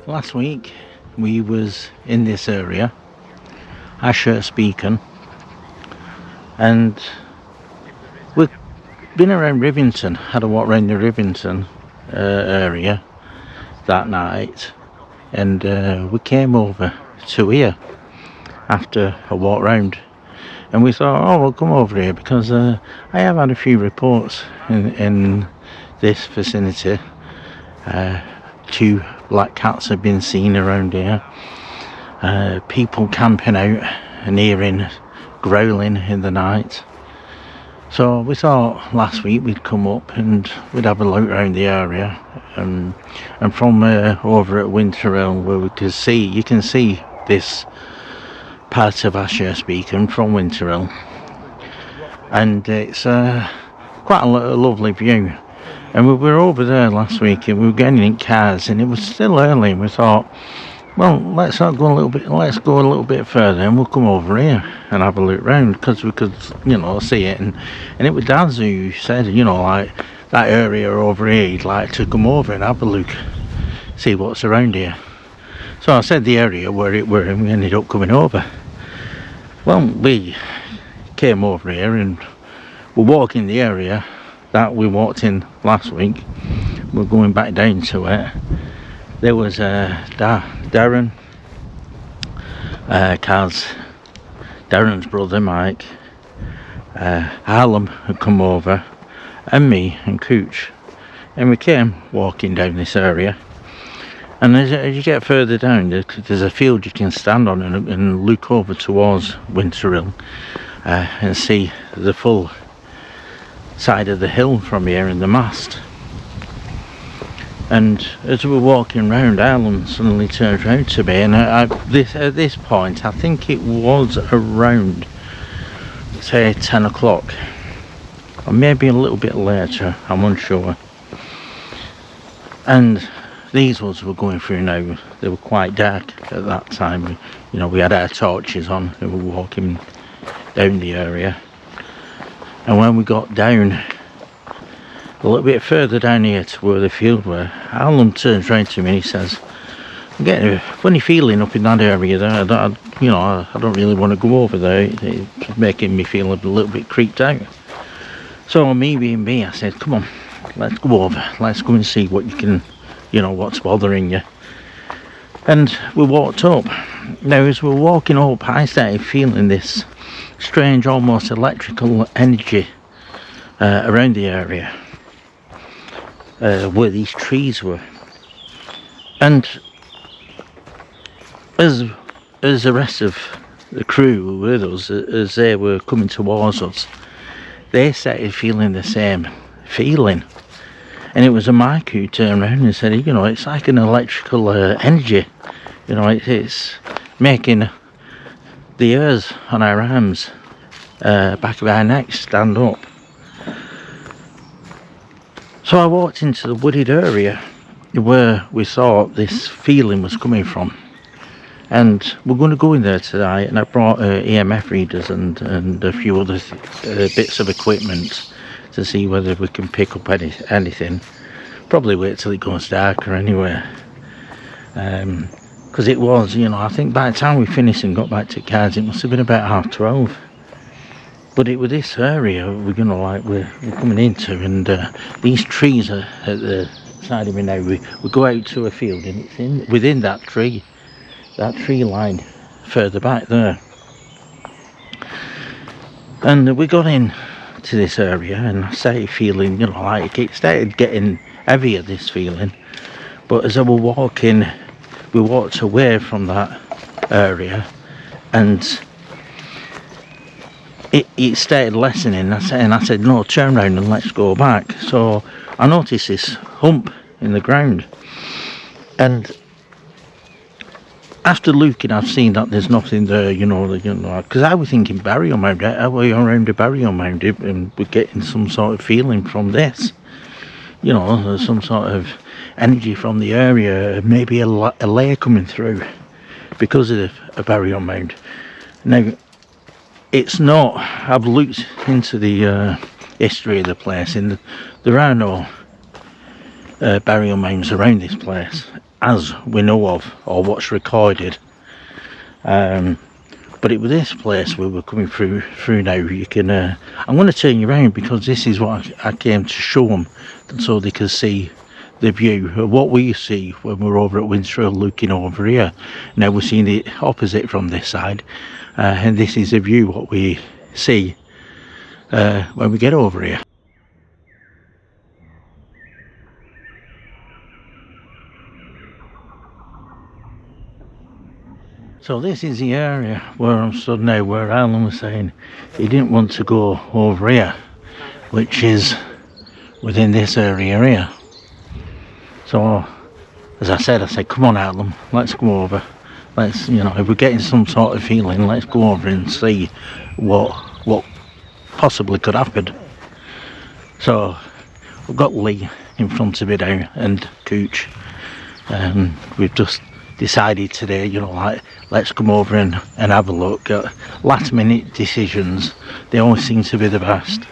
Last week we was in this area, Ashurst Beacon, and we've been around Rivington, had a walk around the Rivington area that night, and we came over to here after a walk round, and we thought, oh, we'll come over here because I have had a few reports in this vicinity. Two black cats have been seen around here, people camping out and hearing growling in the night. So we thought last week we'd come up and we'd have a look around the area, and from over at Winter Hill, where we could see, you can see this part of Ashurst Beacon from Winter Hill, and it's quite a lovely view. And we were over there last week and we were getting in cars, and it was still early, and we thought, well, let's go a little bit further and we'll come over here and have a look round, because we could, see it. And it was Daz who said, like that area over here, he'd like to come over and have a look, see what's around here. So I said the area where it were, and we ended up coming over. Well, we came over here and we're walking the area that we walked in last week. We're going back down to it. There was Darren, Kaz, Darren's brother Mike, Harlem had come over, and me and Cooch, and we came walking down this area. And as you get further down, there's a field you can stand on and look over towards Winter Hill and see the full side of the hill from here in the mast. And as we were walking round, Alan suddenly turned round to me, and at this point, I think it was around, say, 10 o'clock, or maybe a little bit later, I'm unsure. And these ones were going through now, they were quite dark at that time. We had our torches on and we were walking down the area. And when we got down a little bit further down here to where the field were, Alan turns round to me and he says, I'm getting a funny feeling up in that area there. I don't really want to go over there. It's making me feel a little bit creeped out. So me being me, I said, come on, let's go over. Let's go and see what you can, what's bothering you. And we walked up. Now as we're walking up, I started feeling this strange, almost electrical energy around the area where these trees were. And as the rest of the crew were with us, as they were coming towards us, they started feeling the same feeling. And it was a Mike who turned around and said, it's like an electrical energy. It's making the hairs on our arms, back of our necks, stand up. So I walked into the wooded area where we thought this feeling was coming from, and we're going to go in there today. And I brought EMF readers and a few other bits of equipment to see whether we can pick up anything. Probably wait till it goes darker anyway, because it was, I think by the time we finished and got back to cars, it must have been about 12:30. But it was this area we're coming into, and these trees are at the side of me now. We go out to a field, and it's within that tree line further back there. And we got in to this area, and I started feeling, like it started getting heavier, this feeling. But as I was walking, we walked away from that area, and it started lessening. I said, no, turn around and let's go back. So I noticed this hump in the ground, and after looking, I've seen that there's nothing there, because I was thinking burial mound. I was around a burial mound, and we're getting some sort of feeling from this, some sort of energy from the area, maybe a layer coming through because of a burial mound. Now, it's not, I've looked into the history of the place, and there are no burial mounds around this place. as we know of, or what's recorded. But it was this place we were coming through now. You can I'm going to turn you around, because this is what I came to show them, so they can see the view of what we see when we're over at Winstrel looking over here. Now we're seeing the opposite from this side, and this is the view what we see when we get over here. So this is the area where I'm stood now, where Alan was saying he didn't want to go over here, which is within this area here. So as I said, come on Alan, let's go over. Let's, you know, if we're getting some sort of feeling, let's go over and see what possibly could happen. So we've got Lee in front of it now, and Cooch, and we've just decided today, you know, like, let's come over and have a look. Last minute decisions, they always seem to be the best.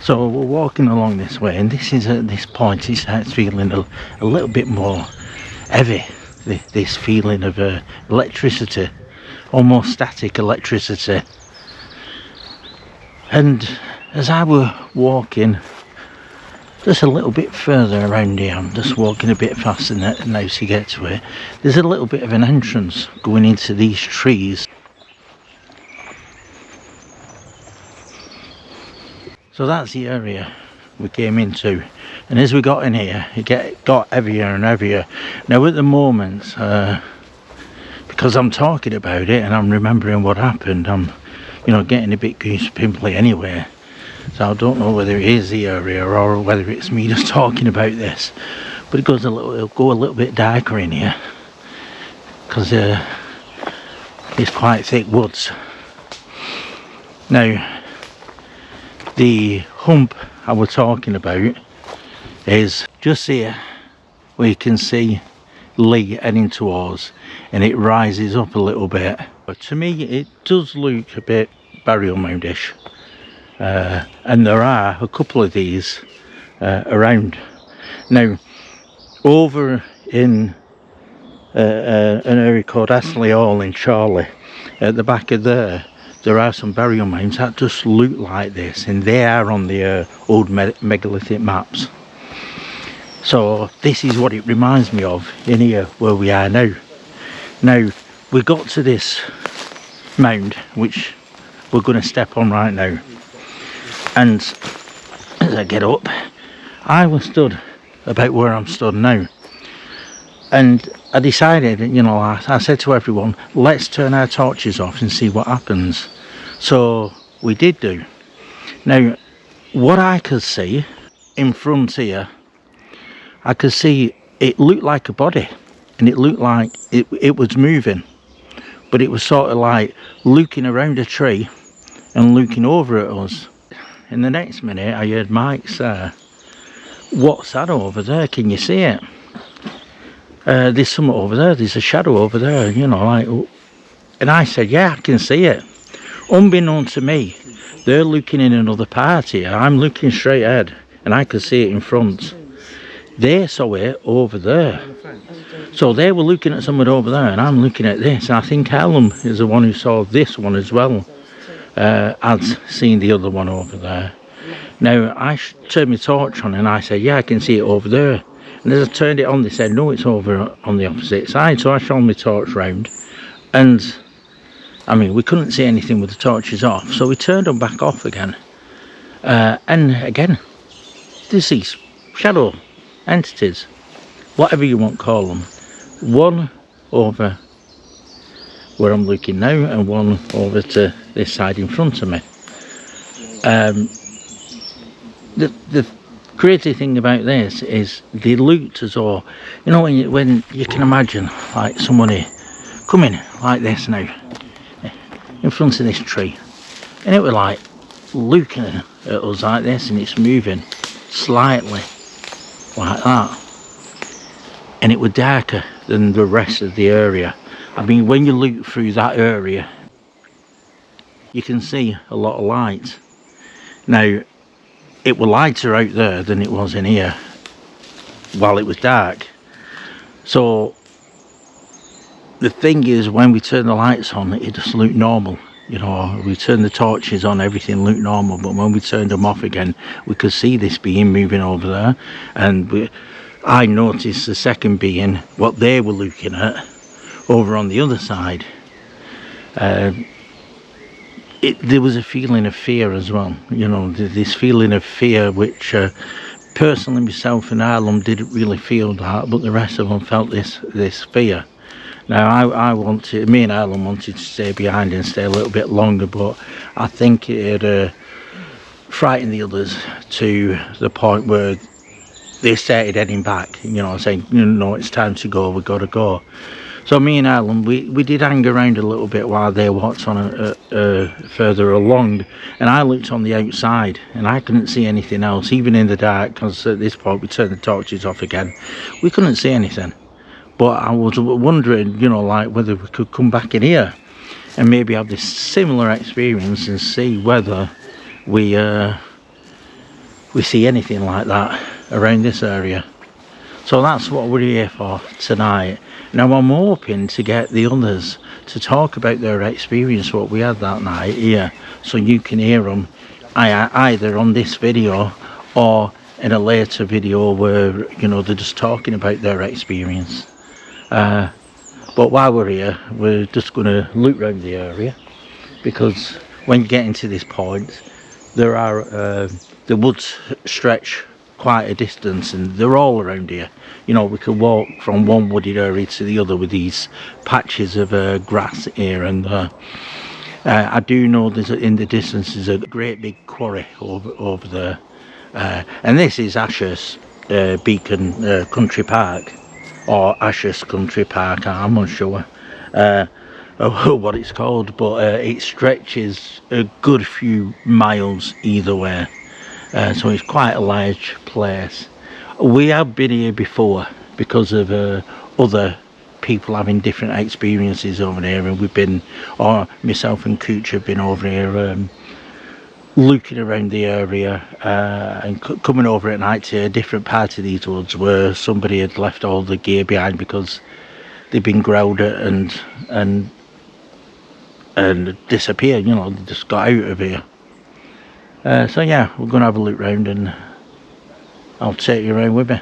So we're walking along this way, and this is at this point it starts feeling a little bit more heavy, this feeling of electricity, almost static electricity. And as I were walking just a little bit further around here, I'm just walking a bit faster now to get to it, there's a little bit of an entrance going into these trees. So that's the area we came into, and as we got in here it got heavier and heavier. Now at the moment, because I'm talking about it and I'm remembering what happened, I'm, you know, getting a bit goosepimply anyway. So I don't know whether it is the area or whether it's me just talking about this, but it'll go a little bit darker in here, because it's quite thick woods. Now the hump I was talking about is just here, where you can see Lee heading towards, and it rises up a little bit. But to me it does look a bit burial moundish. And there are a couple of these around. Now over in an area called Astley Hall in Charlie, at the back of there are some burial mounds that just look like this, and they are on the old megalithic maps. So this is what it reminds me of in here where we are now. Now we got to this mound which we're going to step on right now, and as I get up, I was stood about where I'm stood now, and I decided, you know, I said to everyone, let's turn our torches off and see what happens. So we did do. Now what I could see in front here, I could see it looked like a body, and it looked like it was moving, but it was sort of like looking around a tree and looking over at us. In the next minute I heard Mike say, what's that over there, can you see it? There's something over there, there's a shadow over there, you know, like. And I said, yeah, I can see it. Unbeknown to me, they're looking in another part here, I'm looking straight ahead and I could see it in front. They saw it over there, so they were looking at something over there and I'm looking at this. I think Alan is the one who saw this one as well. I'd seen the other one over there. Now I turned my torch on and I said, yeah, I can see it over there. And as I turned it on, they said, no, it's over on the opposite side. So I shone my torch round, and I mean, we couldn't see anything with the torches off, so we turned them back off again. And again, there's these shadow entities, whatever you want to call them. One over where I'm looking now, and one over to this side in front of me. The crazy thing about this is they looked as though, you know, when you can imagine like somebody coming like this now in front of this tree, and it was like looking at us like this, and it's moving slightly like that, and it was darker than the rest of the area. I mean, when you look through that area you can see a lot of light. Now it was lighter out there than it was in here while it was dark, So the thing is, when we turn the lights on, it just looked normal. You know, we turned the torches on, everything looked normal, but when we turned them off again, we could see this being moving over there. And I noticed the second being, what they were looking at, over on the other side. There was a feeling of fear as well, you know, this feeling of fear, which personally myself and Arlem didn't really feel that, but the rest of them felt this fear. Now me and Arlem wanted to stay behind and stay a little bit longer, but I think it had frightened the others to the point where they started heading back, you know, saying, you know, it's time to go, we've got to go. So me and Alan, we did hang around a little bit while they walked on further along, and I looked on the outside and I couldn't see anything else, even in the dark, because at this point we turned the torches off again. We couldn't see anything, but I was wondering, you know, like whether we could come back in here and maybe have this similar experience and see whether we see anything like that around this area. So that's what we're here for tonight. Now I'm hoping to get the others to talk about their experience, what we had that night here, so you can hear them either on this video or in a later video where, you know, they're just talking about their experience. But while we're here, we're just going to look around the area, because when you get into this point, there are the woods stretch quite a distance, and they're all around here. You know, we could walk from one wooded area to the other with these patches of grass here and there. I do know there's in the distance there's a great big quarry over there, and this is Ashurst Beacon Country Park, or Ashurst Country Park, I'm unsure what it's called, but it stretches a good few miles either way. So it's quite a large place. We have been here before because of other people having different experiences over here, and we've been, or myself and Cooch have been over here looking around the area and coming over at night to a different part of these woods where somebody had left all the gear behind because they've been growled at and disappeared, you know, they just got out of here. So yeah, we're going to have a look round and I'll take you around with me.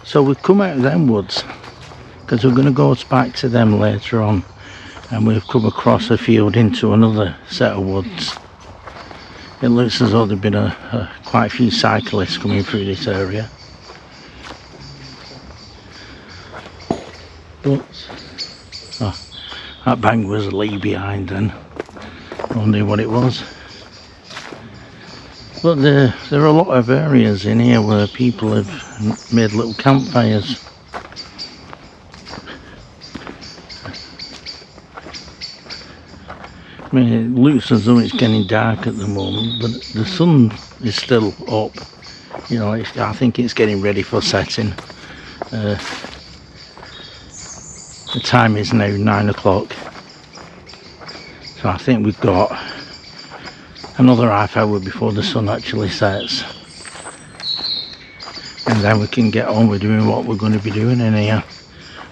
So we've come out of them woods because we're going to go back to them later on, and we've come across a field into another set of woods. It looks as though there've been quite a few cyclists coming through this area. But that bang was Lee behind then. I wonder what it was. But there are a lot of areas in here where people have made little campfires. I mean, it looks as though it's getting dark at the moment, but the sun is still up. You know, I think it's getting ready for setting. The time is now 9 o'clock. So I think we've got another half hour before the sun actually sets, and then we can get on with doing what we're going to be doing in here.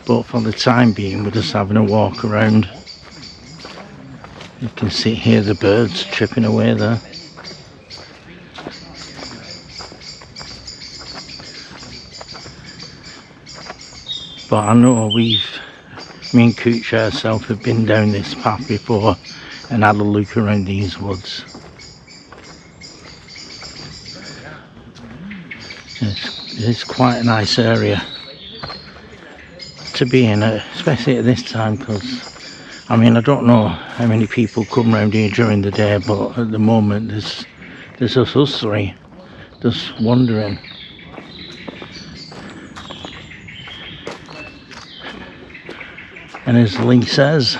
But for the time being, we're just having a walk around. You can hear the birds chirping away there. But I know me and Cooch ourselves have been down this path before and had a look around these woods. It's quite a nice area to be in, especially at this time, because I mean, I don't know how many people come around here during the day, but at the moment there's there's just us three just wandering. And as Lee says,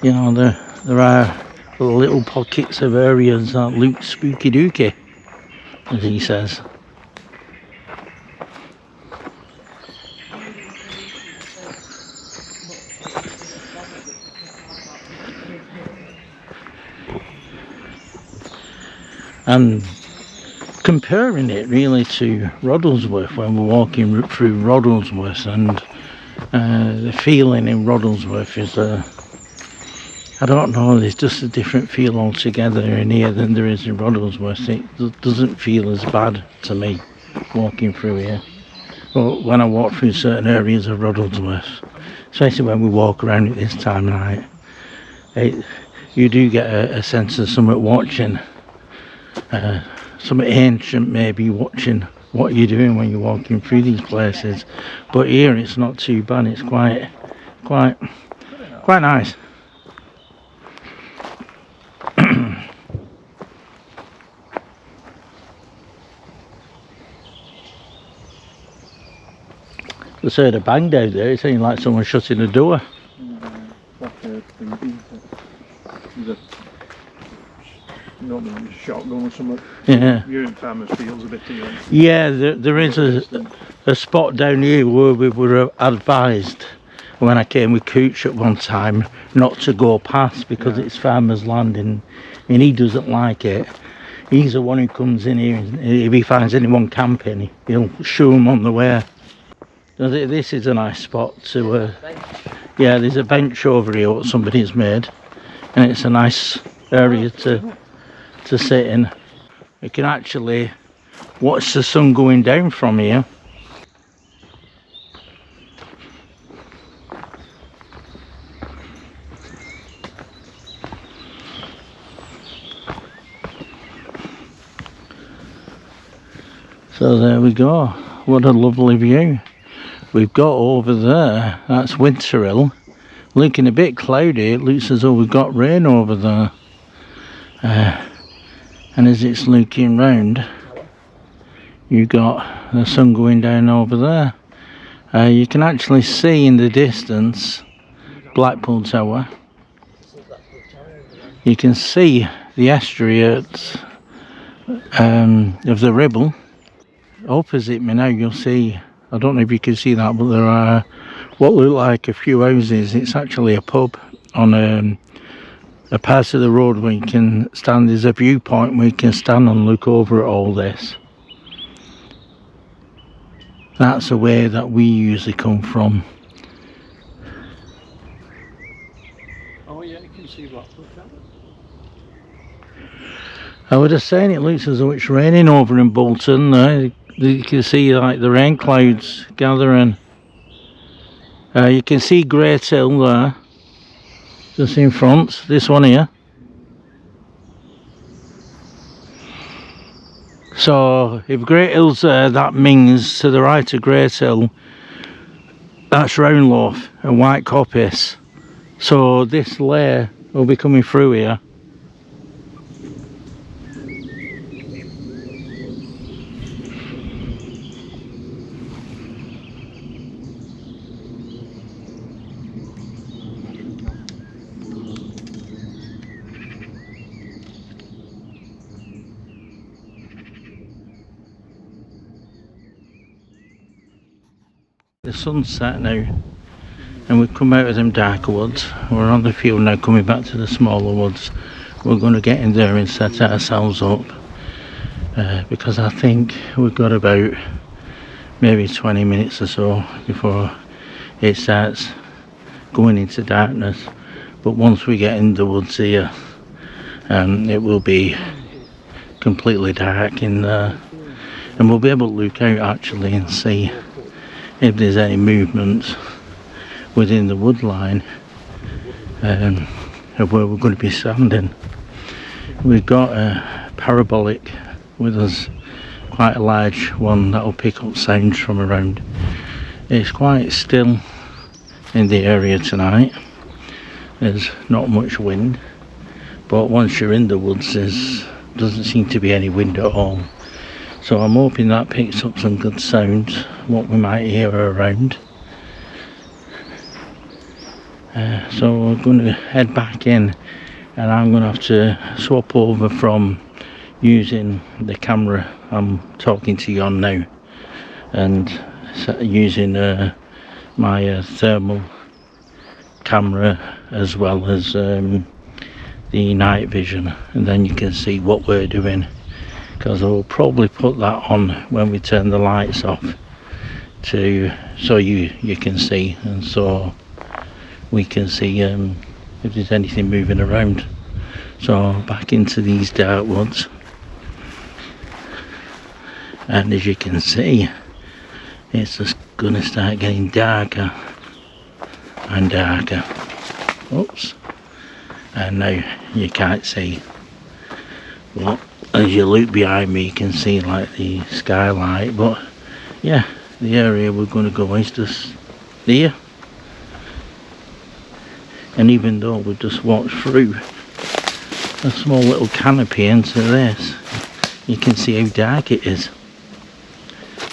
you know, there are little pockets of areas that look spooky dooky, as he says. And comparing it really to Roddlesworth, when we're walking through Roddlesworth, and the feeling in Roddlesworth is I don't know, there's just a different feel altogether in here than there is in Roddlesworth. It doesn't feel as bad to me walking through here. But when I walk through certain areas of Roddlesworth, especially when we walk around at this time of night, you do get a sense of something watching, something ancient maybe watching what you're doing when you're walking through these places. But here it's not too bad, it's quite nice. Just heard a bang down there. It seemed like someone shutting the door. Like a thingy. There's a shotgun or something. Yeah. You're in Farmers Fields a bit here. Yeah, there is a spot down here where we were advised when I came with Cooch at one time not to go past because it's farmers' land, and he doesn't like it. He's the one who comes in here, and if he finds anyone camping, he'll shoo them on the way. So this is a nice spot to, yeah, there's a bench over here what somebody's made, and it's a nice area to sit in. You can actually watch the sun going down from here. So there we go, what a lovely view. We've got over there, that's Winter Hill, looking a bit cloudy. It looks as though we've got rain over there. And as it's looking round, you've got the sun going down over there. You can actually see in the distance Blackpool Tower. You can see the estuary of the Ribble. Opposite me now you'll see, I don't know if you can see that, but there are what look like a few houses. It's actually a pub on a part of the road where you can stand. There's a viewpoint where you can stand and look over at all this. That's the way that we usually come from. Oh yeah, you can see Blackpool. I was just saying, it looks as though it's raining over in Bolton. You can see like the rain clouds gathering. You can see Great Hill there, just in front, this one here. So if Great Hill's there, that means to the right of Great Hill, that's Roundloaf and White Coppice. So this layer will be coming through here. The sun's set now, and we've come out of them darker woods. We're on the field now, coming back to the smaller woods. We're going to get in there and set ourselves up, because I think we've got about maybe 20 minutes or so before it starts going into darkness. But once we get in the woods here, it will be completely dark in there, and we'll be able to look out actually and see if there's any movement within the wood line of where we're going to be standing. We've got a parabolic with us, quite a large one that will pick up sounds from around. It's quite still in the area tonight. There's not much wind, but once you're in the woods there's doesn't seem to be any wind at all. So I'm hoping that picks up some good sounds, what we might hear around. So we're going to head back in, and I'm going to have to swap over from using the camera I'm talking to you on now, and using my thermal camera as well as the night vision, and then you can see what we're doing, because I'll probably put that on when we turn the lights off, so you can see, and so we can see if there's anything moving around. So back into these dark woods, and as you can see, it's just gonna start getting darker and darker. Oops. And now you can't see, but as you look behind me you can see like the skylight. But yeah, the area we're going to go is just there, and even though we just walked through a small little canopy into this, you can see how dark it is.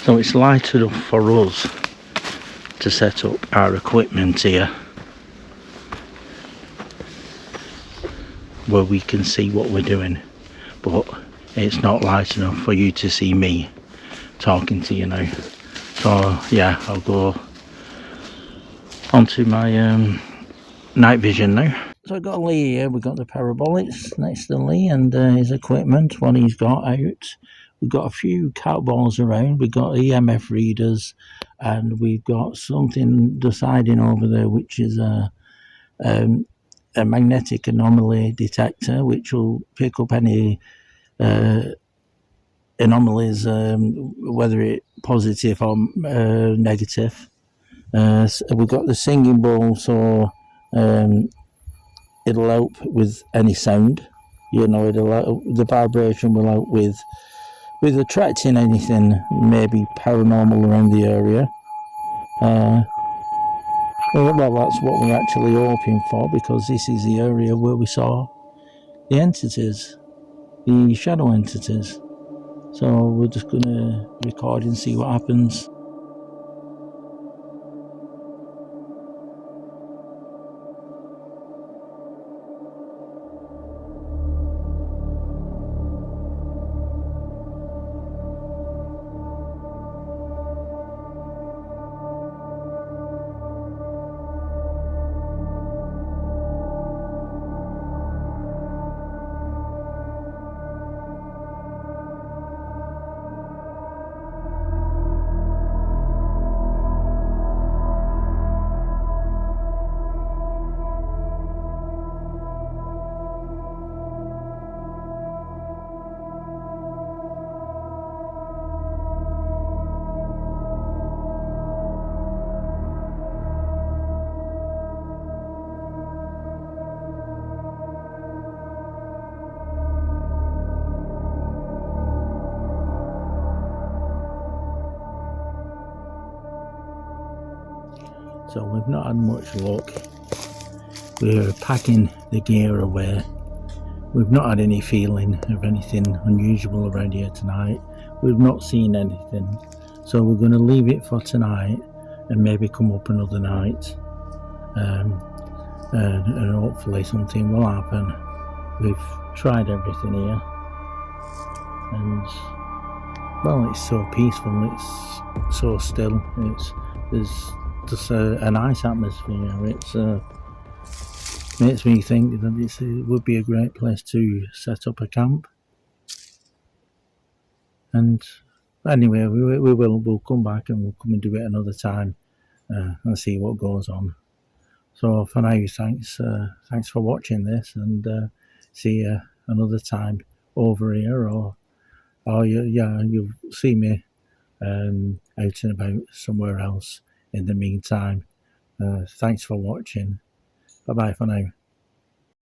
So it's light enough for us to set up our equipment here, where we can see what we're doing, but it's not light enough for you to see me talking to you now. So yeah, I'll go onto my night vision now. So I've got Lee here. We've got the parabolics next to Lee and his equipment, what he's got out. We've got a few cat balls around, we've got EMF readers, and we've got something deciding over there which is a magnetic anomaly detector, which will pick up any anomalies, whether it's positive or negative. So we've got the singing bowl, so it'll help with any sound. You know, the vibration will help with attracting anything maybe paranormal around the area. Well, that's what we're actually hoping for, because this is the area where we saw the entities, the shadow entities. So we're just going to record and see what happens. So we've not had much luck. We're packing the gear away. We've not had any feeling of anything unusual around here tonight. We've not seen anything. So we're going to leave it for tonight and maybe come up another night. And hopefully something will happen. We've tried everything here. And well, it's so peaceful, it's so still. There's just a nice atmosphere. It makes me think that it would be a great place to set up a camp. And anyway, we'll come back and we'll come and do it another time and see what goes on. So for now, thanks for watching this, and see you another time over here, or you'll see me out and about somewhere else in the meantime. Thanks for watching. Bye bye for now.